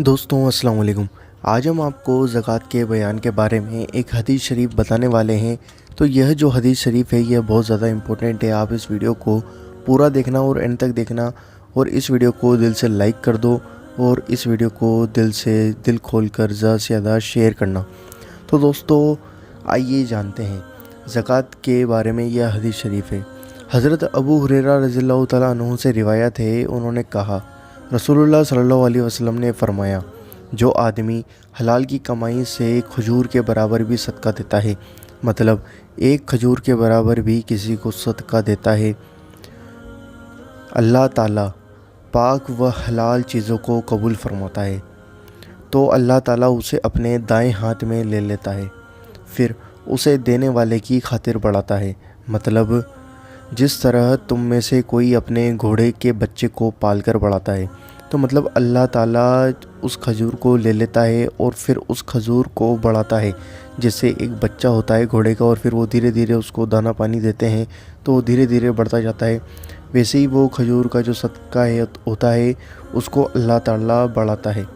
दोस्तों अस्सलाम वालेकुम। आज हम आपको ज़कात के बयान के बारे में एक हदीस शरीफ बताने वाले हैं। तो यह जो हदीस शरीफ है यह बहुत ज़्यादा इम्पोर्टेंट है। आप इस वीडियो को पूरा देखना और एंड तक देखना, और इस वीडियो को दिल से लाइक कर दो और इस वीडियो को दिल खोल कर ज़्यादा से ज़्यादा शेयर करना। तो दोस्तों आइए जानते हैं ज़कात के बारे में। यह हदीस शरीफ है, हज़रत अबू हुरैरा रज़ियल्लाहु तआला अन्हु से रिवायत है। उन्होंने कहा, रसूलुल्लाह सल्लल्लाहु अलैहि वसल्लम ने फरमाया, जो आदमी हलाल की कमाई से खजूर के बराबर भी सदका देता है, मतलब एक खजूर के बराबर भी किसी को सदका देता है, अल्लाह ताला पाक व हलाल चीज़ों को कबूल फरमाता है। तो अल्लाह ताला उसे अपने दाएं हाथ में ले लेता है, फिर उसे देने वाले की खातिर बढ़ाता है। मतलब जिस तरह तुम में से कोई अपने घोड़े के बच्चे को पालकर बढ़ाता है, तो मतलब अल्लाह ताला उस खजूर को ले लेता है और फिर उस खजूर को बढ़ाता है। जैसे एक बच्चा होता है घोड़े का और फिर वो धीरे धीरे उसको दाना पानी देते हैं तो वो धीरे धीरे बढ़ता जाता है, वैसे ही वो खजूर का जो सदका होता है उसको अल्लाह ताला बढ़ाता है,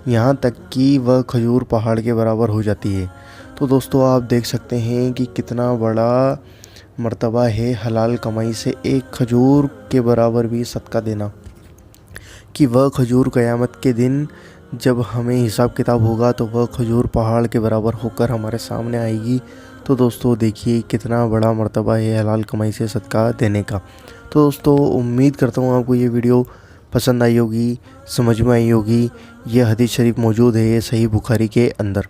यहाँ तक कि वह खजूर पहाड़ के बराबर हो जाती है। तो दोस्तों आप देख सकते हैं कि कितना बड़ा मर्तबा है हलाल कमाई से एक खजूर के बराबर भी सदका देना, कि वह खजूर क़यामत के दिन जब हमें हिसाब किताब होगा तो वह खजूर पहाड़ के बराबर होकर हमारे सामने आएगी। तो दोस्तों देखिए कितना बड़ा मर्तबा है हलाल कमाई से सदका देने का। तो दोस्तों उम्मीद करता हूँ आपको ये वीडियो पसंद आई होगी, समझ में आई होगी। यह हदीस शरीफ मौजूद है सही बुखारी के अंदर।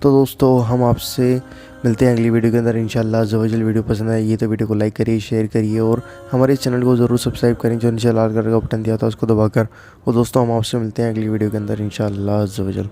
तो दोस्तों हम आपसे मिलते हैं अगली वीडियो के अंदर इंशाअल्लाह अज़्ज़ व जल। वीडियो पसंद आई तो वीडियो को लाइक करिए, शेयर करिए और हमारे चैनल को ज़रूर सब्सक्राइब करें। जो नीचे लाल कलर का बटन दिया था उसको दबाकर। और दोस्तों हम आपसे मिलते हैं अगली वीडियो के अंदर इंशाअल्लाह अज़्ज़ व जल।